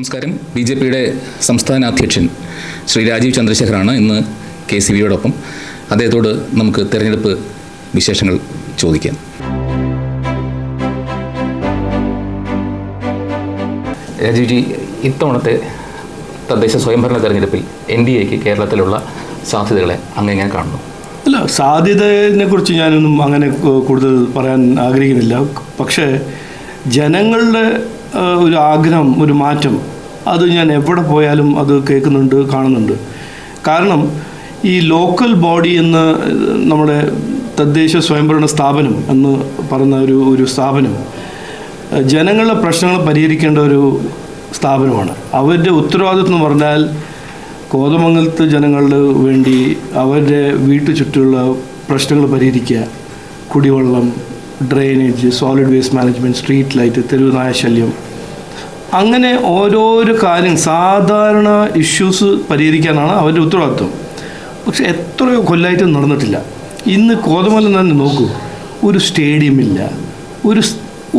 നമസ്കാരം. ബി.ജെ.പിയുടെ സംസ്ഥാന അധ്യക്ഷൻ ശ്രീ രാജീവ് ചന്ദ്രശേഖറാണ് ഇന്ന് KCVയോടൊപ്പം. അദ്ദേഹത്തോട് നമുക്ക് തെരഞ്ഞെടുപ്പ് വിശേഷങ്ങൾ ചോദിക്കാം. രാജീവ്ജി, ഇത്തവണത്തെ തദ്ദേശ സ്വയംഭരണ തെരഞ്ഞെടുപ്പിൽ NDAക്ക് കേരളത്തിലുള്ള സാധ്യതകളെ അങ്ങനെ കാണുന്നു? അല്ല, സാധ്യതയെ കുറിച്ച് ഞാനൊന്നും അങ്ങനെ കൂടുതൽ പറയാൻ ആഗ്രഹിക്കുന്നില്ല. പക്ഷേ ജനങ്ങളുടെ ഒരു ആഗ്രഹം, ഒരു മാറ്റം, അത് ഞാൻ എവിടെ പോയാലും അത് കേൾക്കുന്നുണ്ട്, കാണുന്നുണ്ട്. കാരണം ഈ ലോക്കൽ ബോഡി എന്ന് നമ്മുടെ തദ്ദേശ സ്വയംഭരണ സ്ഥാപനം എന്ന് പറയുന്ന ഒരു സ്ഥാപനം ജനങ്ങളുടെ പ്രശ്നങ്ങൾ പരിഹരിക്കേണ്ട ഒരു സ്ഥാപനമാണ്. അവരുടെ ഉത്തരവാദിത്വം എന്ന് പറഞ്ഞാൽ കോതമംഗലത്ത് ജനങ്ങളുടെ വേണ്ടി അവരുടെ വീട്ടു ചുറ്റുമുള്ള പ്രശ്നങ്ങൾ പരിഹരിക്കുക, കുടിവെള്ളം, drainage, solid waste management, street light, തെരുവ് നായ ശല്യം, അങ്ങനെ ഓരോരോ കാര്യം, സാധാരണ ഇഷ്യൂസ് പരിഹരിക്കാനാണ് അവരുടെ ഉത്തരവാദിത്വം. പക്ഷെ എത്രയോ കൊല്ലമായിട്ട് നടന്നിട്ടില്ല. ഇന്ന് കോതമംഗലം തന്നെ നോക്കൂ, ഒരു സ്റ്റേഡിയമില്ല,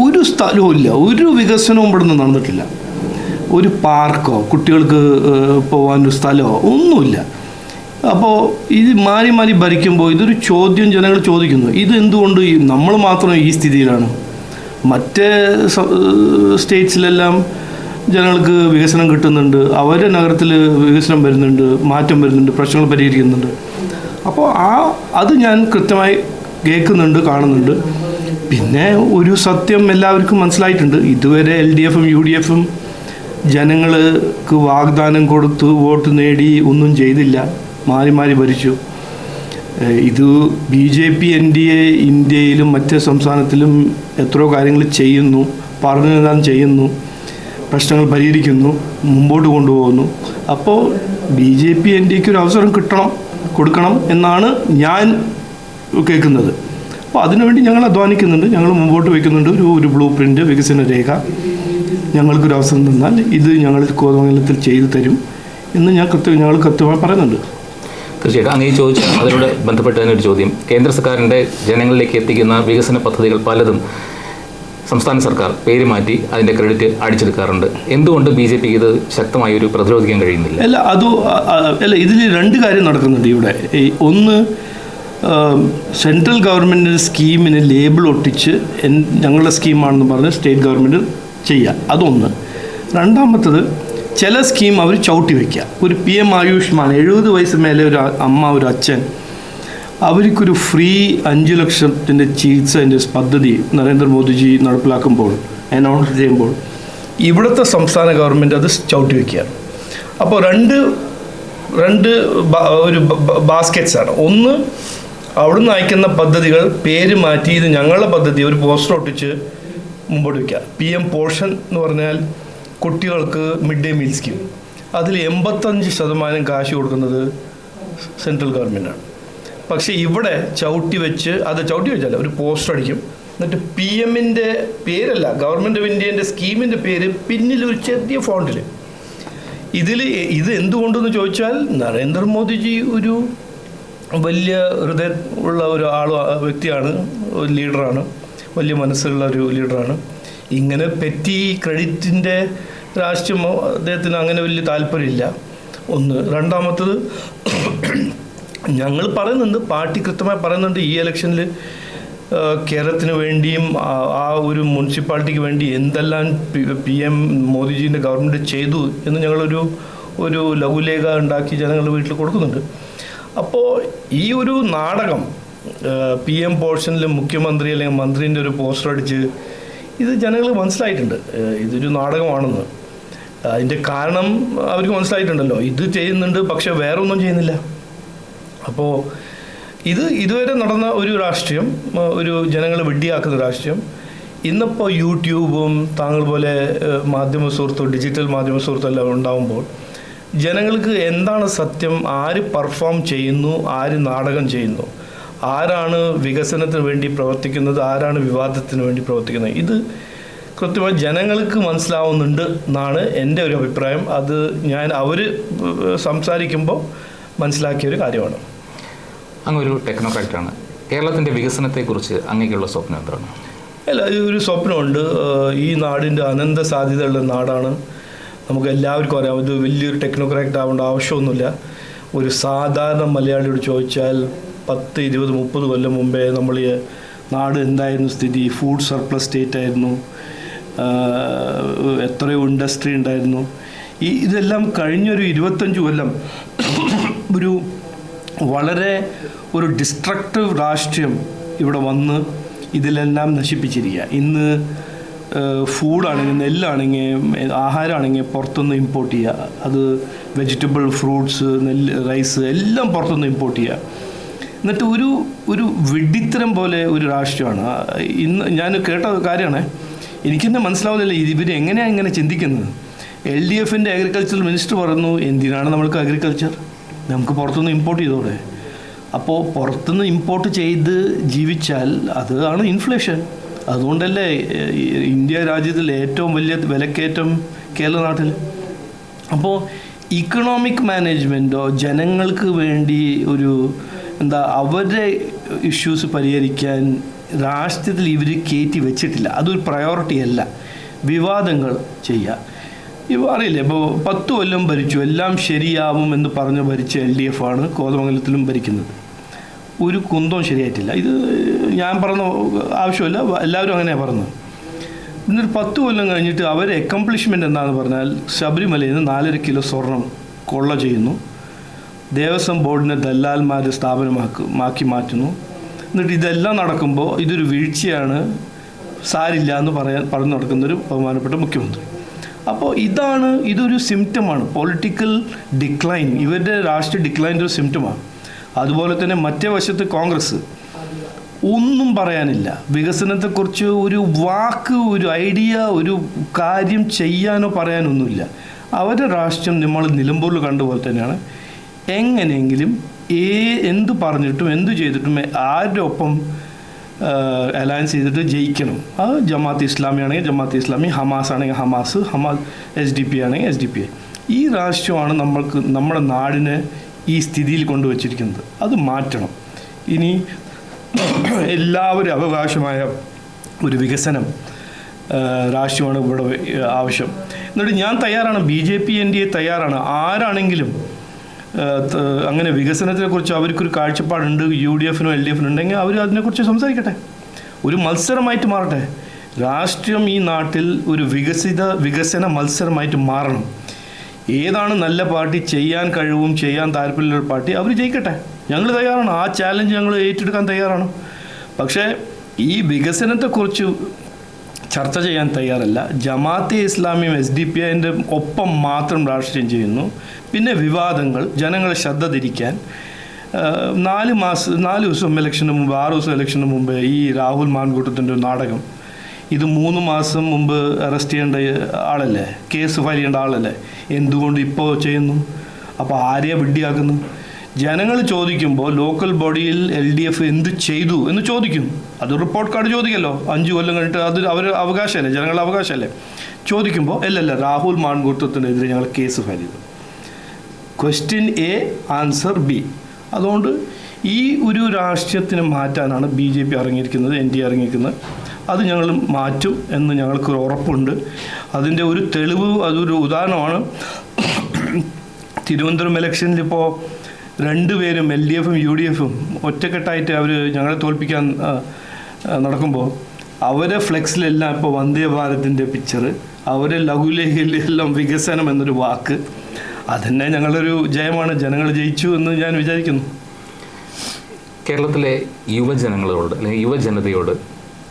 ഒരു സ്ഥലവും ഇല്ല, ഒരു വികസനവും ഇവിടെ നിന്ന് നടന്നിട്ടില്ല. ഒരു പാർക്കോ കുട്ടികൾക്ക് പോകാനൊരു സ്ഥലമോ ഒന്നുമില്ല. അപ്പോൾ ഇത് മാറി മാറി ഭരിക്കുമ്പോൾ ഇതൊരു ചോദ്യം ജനങ്ങൾ ചോദിക്കുന്നു. ഇതെന്തുകൊണ്ട് നമ്മൾ മാത്രം ഈ സ്ഥിതിയിലാണ്? മറ്റേ സ്റ്റേറ്റ്സിലെല്ലാം ജനങ്ങൾക്ക് വികസനം കിട്ടുന്നുണ്ട്, അവരുടെ നഗരത്തിൽ വികസനം വരുന്നുണ്ട്, മാറ്റം വരുന്നുണ്ട്, പ്രശ്നങ്ങൾ പരിഹരിക്കുന്നുണ്ട്. അപ്പോൾ അത് ഞാൻ കൃത്യമായി കേൾക്കുന്നുണ്ട്, കാണുന്നുണ്ട്. പിന്നെ ഒരു സത്യം എല്ലാവർക്കും മനസ്സിലായിട്ടുണ്ട്. ഇതുവരെ LDFും UDFും ജനങ്ങൾക്ക് വാഗ്ദാനം കൊടുത്ത് വോട്ട് നേടി ഒന്നും ചെയ്തില്ല, മാറി മാറി ഭരിച്ചു. ഇത് BJP NDA ഇന്ത്യയിലും മറ്റ് സംസ്ഥാനത്തിലും എത്രയോ കാര്യങ്ങൾ ചെയ്യുന്നു, പറഞ്ഞതെല്ലാം ചെയ്യുന്നു, പ്രശ്നങ്ങൾ പരിഹരിക്കുന്നു, മുമ്പോട്ട് കൊണ്ടുപോകുന്നു. അപ്പോൾ BJP NDAക്ക് ഒരു അവസരം കൊടുക്കണം എന്നാണ് ഞാൻ കേൾക്കുന്നത്. അപ്പോൾ അതിനുവേണ്ടി ഞങ്ങൾ അധ്വാനിക്കുന്നുണ്ട്, ഞങ്ങൾ മുമ്പോട്ട് വയ്ക്കുന്നുണ്ട്. ഒരു ബ്ലൂ പ്രിൻ്റ്, വികസന രേഖ ഞങ്ങൾക്കൊരു അവസരം തന്നാൽ ഇത് ഞങ്ങൾ കോതമംഗലത്തിൽ ചെയ്തു തരും എന്ന് ഞങ്ങൾ കൃത്യമായി പറയുന്നുണ്ട്. തീർച്ചയായിട്ടും അങ്ങനെ ചോദിച്ചു. അതിനോട് ബന്ധപ്പെട്ട് തന്നെ ഒരു ചോദ്യം. കേന്ദ്ര സർക്കാരിൻ്റെ ജനങ്ങളിലേക്ക് എത്തിക്കുന്ന വികസന പദ്ധതികൾ പലതും സംസ്ഥാന സർക്കാർ പേര് മാറ്റി അതിൻ്റെ ക്രെഡിറ്റ് അടിച്ചെടുക്കാറുണ്ട്. എന്തുകൊണ്ട് BJPക്ക് ഇത് ശക്തമായി ഒരു പ്രതിരോധിക്കാൻ കഴിയുന്നില്ല? അല്ല, ഇതിൽ രണ്ട് കാര്യം നടക്കുന്നുണ്ട് ഇവിടെ. ഒന്ന്, സെൻട്രൽ ഗവൺമെൻറ് സ്കീമിന് ലേബിൾ ഒട്ടിച്ച് ഞങ്ങളുടെ സ്കീമാണെന്ന് പറഞ്ഞ് സ്റ്റേറ്റ് ഗവൺമെൻറ് ചെയ്യുക, അതൊന്ന്. രണ്ടാമത്തത്, ചില സ്കീം അവർ ചവിട്ടി വയ്ക്കുക. ഒരു PM ആയുഷ്മാൻ, 70 വയസ്സ് മേലെ ഒരു അമ്മ, ഒരു അച്ഛൻ, അവർക്കൊരു ഫ്രീ 5 ലക്ഷത്തിൻ്റെ ചികിത്സേൻ്റെ പദ്ധതി നരേന്ദ്രമോദിജി നടപ്പിലാക്കുമ്പോൾ, അനൗൺസ് ചെയ്യുമ്പോൾ ഇവിടുത്തെ സംസ്ഥാന ഗവൺമെൻറ് അത് ചവിട്ടി വയ്ക്കുകയാണ്. അപ്പോൾ രണ്ട് ഒരു ബാസ്ക്കറ്റ്സാണ്. ഒന്ന്, അവിടുന്ന് അയക്കുന്ന പദ്ധതികൾ പേര് മാറ്റി ഇത് ഞങ്ങളുടെ പദ്ധതി ഒരു പോസ്റ്റർ ഒട്ടിച്ച് മുമ്പോട്ട് വയ്ക്കുക. PM പോഷൻ എന്ന് പറഞ്ഞാൽ കുട്ടികൾക്ക് മിഡ് ഡേ മീൽ സ്കീം. അതിൽ 85% കാശ് കൊടുക്കുന്നത് സെൻട്രൽ ഗവൺമെൻറ്റാണ്. പക്ഷേ ഇവിടെ ചവിട്ടി വെച്ചല്ല, ഒരു പോസ്റ്റർ അടിക്കും, എന്നിട്ട് PMൻ്റെ പേരല്ല, ഗവൺമെൻറ് ഓഫ് ഇന്ത്യൻ്റെ സ്കീമിൻ്റെ പേര് പിന്നിൽ ഒരു ചെറിയ ഫോണ്ടിൽ. ഇത് എന്തുകൊണ്ടെന്ന് ചോദിച്ചാൽ നരേന്ദ്രമോദിജി ഒരു വലിയ ഹൃദയം ഉള്ള വ്യക്തിയാണ്, ഒരു ലീഡറാണ്, വലിയ മനസ്സുള്ള ഒരു ലീഡറാണ്. ഇങ്ങനെ പെറ്റി ക്രെഡിറ്റിൻ്റെ രാഷ്ട്രീയമോ അദ്ദേഹത്തിന് അങ്ങനെ വലിയ താല്പര്യമില്ല. ഒന്ന്. രണ്ടാമത്തത്, ഞങ്ങൾ പറയുന്നുണ്ട്, പാർട്ടി കൃത്യമായി പറയുന്നുണ്ട്, ഈ ഇലക്ഷനിൽ കേരളത്തിന് വേണ്ടിയും ആ ഒരു മുനിസിപ്പാലിറ്റിക്ക് വേണ്ടി എന്തെല്ലാം PM മോദിജീൻ്റെ ഗവൺമെൻറ് ചെയ്തു എന്ന് ഞങ്ങളൊരു ലഘുലേഖ ഉണ്ടാക്കി ജനങ്ങളുടെ വീട്ടിൽ കൊടുക്കുന്നുണ്ട്. അപ്പോൾ ഈ ഒരു നാടകം PM പോർഷനിൽ മുഖ്യമന്ത്രി അല്ലെങ്കിൽ മന്ത്രിൻ്റെ ഒരു പോസ്റ്റർ അടിച്ച് ഇത് ജനങ്ങൾ മനസ്സിലായിട്ടുണ്ട്, ഇതൊരു നാടകമാണെന്ന്. അതിൻ്റെ കാരണം അവർക്ക് മനസ്സിലായിട്ടുണ്ടല്ലോ, ഇത് ചെയ്യുന്നുണ്ട് പക്ഷെ വേറെ ഒന്നും ചെയ്യുന്നില്ല. അപ്പോൾ ഇതുവരെ നടന്ന ഒരു രാഷ്ട്രീയം, ഒരു ജനങ്ങളെ വെടിയാക്കുന്ന രാഷ്ട്രീയം, ഇന്നിപ്പോൾ യൂട്യൂബും താങ്കൾ പോലെ ഡിജിറ്റൽ മാധ്യമ സുഹൃത്തും എല്ലാം ഉണ്ടാകുമ്പോൾ ജനങ്ങൾക്ക് എന്താണ് സത്യം, ആര് പെർഫോം ചെയ്യുന്നു, ആര് നാടകം ചെയ്യുന്നു, ആരാണ് വികസനത്തിന് വേണ്ടി പ്രവർത്തിക്കുന്നത്, ആരാണ് വിവാദത്തിന് വേണ്ടി പ്രവർത്തിക്കുന്നത്, ഇത് കൃത്യമായി ജനങ്ങൾക്ക് മനസ്സിലാവുന്നുണ്ട് എന്നാണ് എൻ്റെ ഒരു അഭിപ്രായം. അത് അവർ സംസാരിക്കുമ്പോൾ മനസ്സിലാക്കിയൊരു കാര്യമാണ്. അങ്ങൊരു ടെക്നോക്രാറ്റാണ്. കേരളത്തിൻ്റെ വികസനത്തെക്കുറിച്ച് അങ്ങനെയുള്ള സ്വപ്നം എന്താണ്? അല്ല, ഒരു സ്വപ്നമുണ്ട്. ഈ നാടിൻ്റെ അനന്ത സാധ്യതയുള്ള നാടാണ്. നമുക്ക് എല്ലാവർക്കും അറിയാം, ഇത് വലിയൊരു ടെക്നോക്രാറ്റ് ആവേണ്ട ആവശ്യമൊന്നുമില്ല. ഒരു സാധാരണ മലയാളിയോട് ചോദിച്ചാൽ 10, 20, 30 കൊല്ലം മുമ്പേ നമ്മൾ നാട് എന്തായിരുന്നു സ്ഥിതി? ഫുഡ് സർപ്ലസ് സ്റ്റേറ്റ് ആയിരുന്നു, എത്രയോ ഇൻഡസ്ട്രി ഉണ്ടായിരുന്നു. ഇതെല്ലാം കഴിഞ്ഞൊരു 25 കൊല്ലം ഒരു വളരെ ഒരു ഡിസ്ട്രക്റ്റീവ് രാഷ്ട്രീയം ഇവിടെ വന്ന് ഇതിലെല്ലാം നശിപ്പിച്ചിരിക്കുക. ഇന്ന് ഫുഡാണെങ്കിൽ, നെല്ലാണെങ്കിൽ, ആഹാരമാണെങ്കിൽ പുറത്തുനിന്ന് ഇമ്പോർട്ട് ചെയ്യുക. അത് വെജിറ്റബിൾ, ഫ്രൂട്ട്സ്, നെല്ല്, റൈസ് എല്ലാം പുറത്തുനിന്ന് ഇമ്പോർട്ട് ചെയ്യുക. എന്നിട്ട് ഒരു വിഡ്ഢിത്തരം പോലെ ഒരു രാഷ്ട്രീയമാണ്. ഇന്ന് ഞാൻ കേട്ട കാര്യമാണ്, എനിക്കെന്നെ മനസ്സിലാവുന്നില്ല ഇവരെങ്ങനെയാണ് ഇങ്ങനെ ചിന്തിക്കുന്നത്. LDFൻ്റെ അഗ്രികൾച്ചർ മിനിസ്റ്റർ പറഞ്ഞു, എന്തിനാണ് നമ്മൾക്ക് അഗ്രികൾച്ചർ, നമുക്ക് പുറത്തുനിന്ന് ഇമ്പോർട്ട് ചെയ്തോടെ. അപ്പോൾ പുറത്തുനിന്ന് ഇമ്പോർട്ട് ചെയ്ത് ജീവിച്ചാൽ അതാണ് ഇൻഫ്ലേഷൻ. അതുകൊണ്ടല്ലേ ഇന്ത്യ രാജ്യത്തിൽ ഏറ്റവും വലിയ വിലക്കയറ്റം കേരള നാട്ടിൽ. അപ്പോൾ ഇക്കണോമിക് മാനേജ്മെൻറ്റോ ജനങ്ങൾക്ക് വേണ്ടി ഒരു അവരുടെ ഇഷ്യൂസ് പരിഹരിക്കാൻ രാഷ്ട്രീയത്തിൽ ഇവർ കയറ്റി വെച്ചിട്ടില്ല. അതൊരു പ്രയോറിറ്റി അല്ല. വിവാദങ്ങൾ ചെയ്യുക. അറിയില്ലേ, ഇപ്പോൾ 10 കൊല്ലം ഭരിച്ചു, എല്ലാം ശരിയാവും എന്ന് പറഞ്ഞ് ഭരിച്ച LDF ആണ് കോതമംഗലത്തിലും ഭരിക്കുന്നത്. ഒരു കുന്തവും ശരിയായിട്ടില്ല. ഇത് ഞാൻ പറഞ്ഞ ആവശ്യമില്ല, എല്ലാവരും അങ്ങനെയാണ് പറഞ്ഞത്. എന്നിട്ട് 10 കൊല്ലം കഴിഞ്ഞിട്ട് അവരെ അക്കംപ്ലിഷ്മെൻറ്റ് എന്താണെന്ന് പറഞ്ഞാൽ ശബരിമലയിൽ നിന്ന് 4.5 കിലോ സ്വർണം കൊള്ള ചെയ്യുന്നു, ദേവസ്വം ബോർഡിനെ ദല്ലാൽമാർ സ്ഥാപനമാക്കി മാറ്റുന്നു. എന്നിട്ട് ഇതെല്ലാം നടക്കുമ്പോൾ ഇതൊരു വീഴ്ചയാണ്, സാരില്ല എന്ന് പറഞ്ഞു നടക്കുന്നൊരു ബഹുമാനപ്പെട്ട മുഖ്യമന്ത്രി. അപ്പോൾ ഇതൊരു സിംറ്റമാണ്, പൊളിറ്റിക്കൽ ഡിക്ലൈൻ, ഇവരുടെ രാഷ്ട്രീയ ഡിക്ലൈൻ്റെ ഒരു സിംറ്റമാണ്. അതുപോലെ തന്നെ മറ്റേ വശത്ത് കോൺഗ്രസ് ഒന്നും പറയാനില്ല. വികസനത്തെക്കുറിച്ച് ഒരു വാക്ക്, ഒരു ഐഡിയ, ഒരു കാര്യം ചെയ്യാനോ പറയാനൊന്നുമില്ല. അവരുടെ രാഷ്ട്രീയം നമ്മൾ നിലമ്പൂരിൽ കണ്ടുപോലെ തന്നെയാണ്. എങ്ങനെയെങ്കിലും എന്ത് പറഞ്ഞിട്ടും എന്ത് ചെയ്തിട്ടും ആരുടെ ഒപ്പം അലയൻസ് ചെയ്തിട്ട് ജയിക്കണം. അത് ജമാഅത്ത് ഇസ്ലാമി ആണെങ്കിൽ ജമാഅത്ത് ഇസ്ലാമി, ഹമാസ് ആണെങ്കിൽ ഹമാസ്, SDP ആണെങ്കിൽ SDP. ഈ രാഷ്ട്രീയമാണ് നമ്മുടെ നാടിനെ ഈ സ്ഥിതിയിൽ കൊണ്ടുവച്ചിരിക്കുന്നത്. അത് മാറ്റണം. ഇനി എല്ലാവരും അവകാശമായ ഒരു വികസനം രാഷ്ട്രീയമാണ് ഇവിടെ ആവശ്യം. എന്നിട്ട് ഞാൻ തയ്യാറാണ്, BJP NDA തയ്യാറാണ്. ആരാണെങ്കിലും അങ്ങനെ വികസനത്തെക്കുറിച്ച് അവർക്കൊരു കാഴ്ചപ്പാടുണ്ട്, UDFനും LDFനും ഉണ്ടെങ്കിൽ അവർ അതിനെക്കുറിച്ച് സംസാരിക്കട്ടെ. ഒരു മത്സരമായിട്ട് മാറട്ടെ. രാഷ്ട്രീയം ഈ നാട്ടിൽ ഒരു വികസന മത്സരമായിട്ട് മാറണം. ഏതാണ് നല്ല പാർട്ടി, ചെയ്യാൻ കഴിവും ചെയ്യാൻ താല്പര്യമുള്ള പാർട്ടി, അവർ ജയിക്കട്ടെ. ഞങ്ങൾ തയ്യാറാണ്, ആ ചാലഞ്ച് ഞങ്ങൾ ഏറ്റെടുക്കാൻ തയ്യാറാണ്. പക്ഷേ ഈ വികസനത്തെക്കുറിച്ച് ചർച്ച ചെയ്യാൻ തയ്യാറല്ല. ജമാഅത്തെ ഇസ്ലാമിയും SDP ഒപ്പം മാത്രം രാഷ്ട്രീയം ചെയ്യുന്നു. പിന്നെ വിവാദങ്ങൾ, ജനങ്ങളെ ശ്രദ്ധ തിരിക്കാൻ 4 ദിവസം ഇലക്ഷന് മുമ്പ്, 6 ദിവസം ഇലക്ഷന് മുമ്പ് ഈ രാഹുൽ മാൻകൂട്ടത്തിൻ്റെ ഒരു നാടകം. ഇത് 3 മാസം മുമ്പ് അറസ്റ്റ് ചെയ്യേണ്ട ആളല്ലേ, കേസ് ഫയൽ ചെയ്യേണ്ട ആളല്ലേ, എന്തുകൊണ്ട് ഇപ്പോൾ ചെയ്യുന്നു? അപ്പോൾ ആരെയാണ് വിഡ്ഢിയാക്കുന്നു? ജനങ്ങൾ ചോദിക്കുമ്പോൾ ലോക്കൽ ബോഡിയിൽ LDF എന്ത് ചെയ്തു എന്ന് ചോദിക്കും. അത് റിപ്പോർട്ട് കാർഡ് ചോദിക്കല്ലോ, 5 കൊല്ലം കഴിഞ്ഞിട്ട്. അത് അവർ അവകാശമല്ലേ, ജനങ്ങളുടെ അവകാശമല്ലേ. ചോദിക്കുമ്പോൾ അല്ലല്ല, രാഹുൽ മാൻകൂട്ടത്തിനെതിരെ ഞങ്ങൾ കേസ് ഫയൽ ചെയ്തു. Question A, answer B. അതുകൊണ്ട് ഈ ഒരു രാഷ്ട്രീയത്തിന് മാറ്റാനാണ് BJP ഇറങ്ങിയിരിക്കുന്നത്, NDA ഇറങ്ങിയിരിക്കുന്നത്. അത് ഞങ്ങൾ മാറ്റും എന്ന് ഞങ്ങൾക്കൊരു ഉറപ്പുണ്ട്. അതിൻ്റെ ഒരു തെളിവ്, അതൊരു ഉദാഹരണമാണ്. തിരുവനന്തപുരം ഇലക്ഷനിലിപ്പോൾ 2 പേരും LDFും UDFും ഒറ്റക്കെട്ടായിട്ട് അവർ ഞങ്ങളെ തോൽപ്പിക്കാൻ നടക്കുമ്പോൾ അവരെ ഫ്ലെക്സിലെല്ലാം ഇപ്പോൾ വന്ദേ ഭാരതിൻ്റെ പിക്ചർ, അവരെ ലഘുലേഖയിലെല്ലാം വികസനം എന്നൊരു വാക്ക്. അതന്നെ ഞങ്ങളൊരു ജയമാണ്. ജനങ്ങൾ ജയിച്ചു എന്ന് ഞാൻ വിചാരിക്കുന്നു. കേരളത്തിലെ യുവജനങ്ങളോട് അല്ലെങ്കിൽ യുവജനതയോട്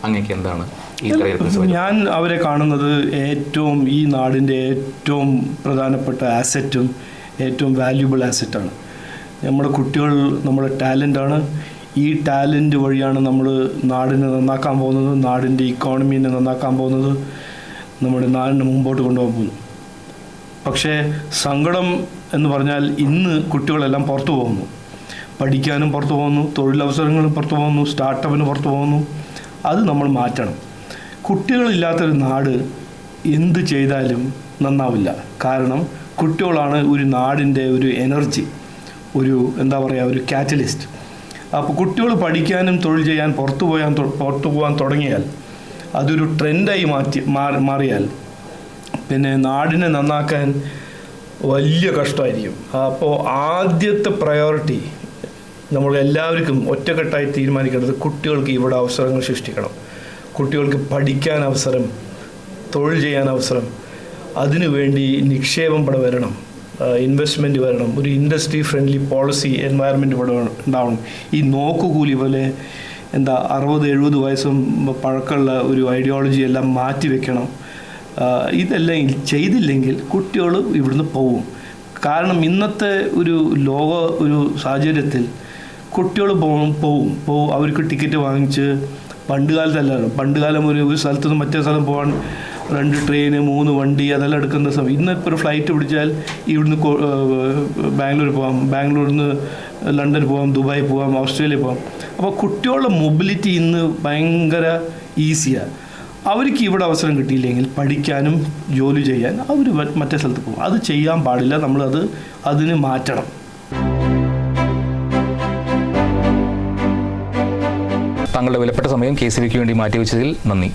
അങ്ങേക്ക് എന്താണ് ഈ തെരഞ്ഞെടുപ്പ്? ഞാൻ അവരെ കാണുന്നത് ഏറ്റവും ഈ നാടിൻ്റെ ഏറ്റവും പ്രധാനപ്പെട്ട ആസറ്റും ഏറ്റവും വാല്യുബിൾ ആസറ്റാണ്. നമ്മുടെ കുട്ടികൾ നമ്മുടെ ടാലൻ്റാണ്. ഈ ടാലൻ്റ് വഴിയാണ് നമ്മൾ നാടിനെ നന്നാക്കാൻ പോകുന്നത്, നാടിൻ്റെ ഇക്കോണമീനെ നന്നാക്കാൻ പോകുന്നത്, നമ്മുടെ നാടിനെ മുമ്പോട്ട് കൊണ്ടുപോകാൻ പോകുന്നു. പക്ഷേ സങ്കടം എന്ന് പറഞ്ഞാൽ ഇന്ന് കുട്ടികളെല്ലാം പുറത്തു പോകുന്നു, പഠിക്കാനും പുറത്തു പോകുന്നു, തൊഴിലവസരങ്ങളും പുറത്തു പോകുന്നു, സ്റ്റാർട്ടപ്പിന് പുറത്തു പോകുന്നു. അത് നമ്മൾ മാറ്റണം. കുട്ടികളില്ലാത്തൊരു നാട് എന്ത് ചെയ്താലും നന്നാവില്ല. കാരണം കുട്ടികളാണ് ഒരു നാടിൻ്റെ ഒരു എനർജി, ഒരു ഒരു കാറ്റലിസ്റ്റ്. അപ്പോൾ കുട്ടികൾ പഠിക്കാനും തൊഴിൽ ചെയ്യാൻ പുറത്തു പോകാൻ തുടങ്ങിയാൽ, അതൊരു ട്രെൻഡായി മാറിയാൽ പിന്നെ നാടിനെ നന്നാക്കാൻ വലിയ കഷ്ടമായിരിക്കും. അപ്പോൾ ആദ്യത്തെ പ്രയോറിറ്റി നമ്മൾ എല്ലാവർക്കും ഒറ്റക്കെട്ടായി തീരുമാനിക്കേണ്ടത് കുട്ടികൾക്ക് ഇവിടെ അവസരങ്ങൾ സൃഷ്ടിക്കണം. കുട്ടികൾക്ക് പഠിക്കാൻ അവസരം, തൊഴിൽ ചെയ്യാൻ അവസരം, അതിനുവേണ്ടി നിക്ഷേപം ഇവിടെ വരണം, ഇൻവെസ്റ്റ്മെൻറ്റ് വരണം, ഒരു ഇൻഡസ്ട്രി ഫ്രണ്ട്ലി പോളിസി എൻവയറമെൻറ്റ് ഇവിടെ ഉണ്ടാവണം. ഈ നോക്കുകൂലി പോലെ 60-70 വയസ്സും പഴക്കമുള്ള ഒരു ഐഡിയോളജി എല്ലാം മാറ്റി വെക്കണം. ഇതെല്ലാം ചെയ്തില്ലെങ്കിൽ കുട്ടികൾ ഇവിടുന്ന് പോവും. കാരണം ഇന്നത്തെ ഒരു ഒരു സാഹചര്യത്തിൽ കുട്ടികൾ പോവും. അവർക്ക് ടിക്കറ്റ് വാങ്ങിച്ച് പണ്ട് കാലം ഒരു സ്ഥലത്ത് നിന്ന് മറ്റേ സ്ഥലം പോകാൻ 2 ട്രെയിന് 3 വണ്ടി അതെല്ലാം എടുക്കുന്ന സമയം. ഇന്നിപ്പോൾ ഒരു ഫ്ലൈറ്റ് പിടിച്ചാൽ ഇവിടുന്ന് ബാംഗ്ലൂർ പോകാം, ബാംഗ്ലൂരിൽ നിന്ന് ലണ്ടൻ പോകാം, ദുബായ് പോകാം, ഓസ്ട്രേലിയ പോകാം. അപ്പോൾ കുട്ടികളുടെ മൊബിലിറ്റി ഇന്ന് ഭയങ്കര ഈസിയാണ്. അവർക്ക് ഇവിടെ അവസരം കിട്ടിയില്ലെങ്കിൽ പഠിക്കാനും ജോലി ചെയ്യാൻ അവർ മറ്റേ സ്ഥലത്ത് പോകും. അത് ചെയ്യാൻ പാടില്ല. അതിന് മാറ്റണം. താങ്കളുടെ വിലപ്പെട്ട സമയം KCVക്ക് വേണ്ടി മാറ്റിവെച്ചതിൽ നന്ദി.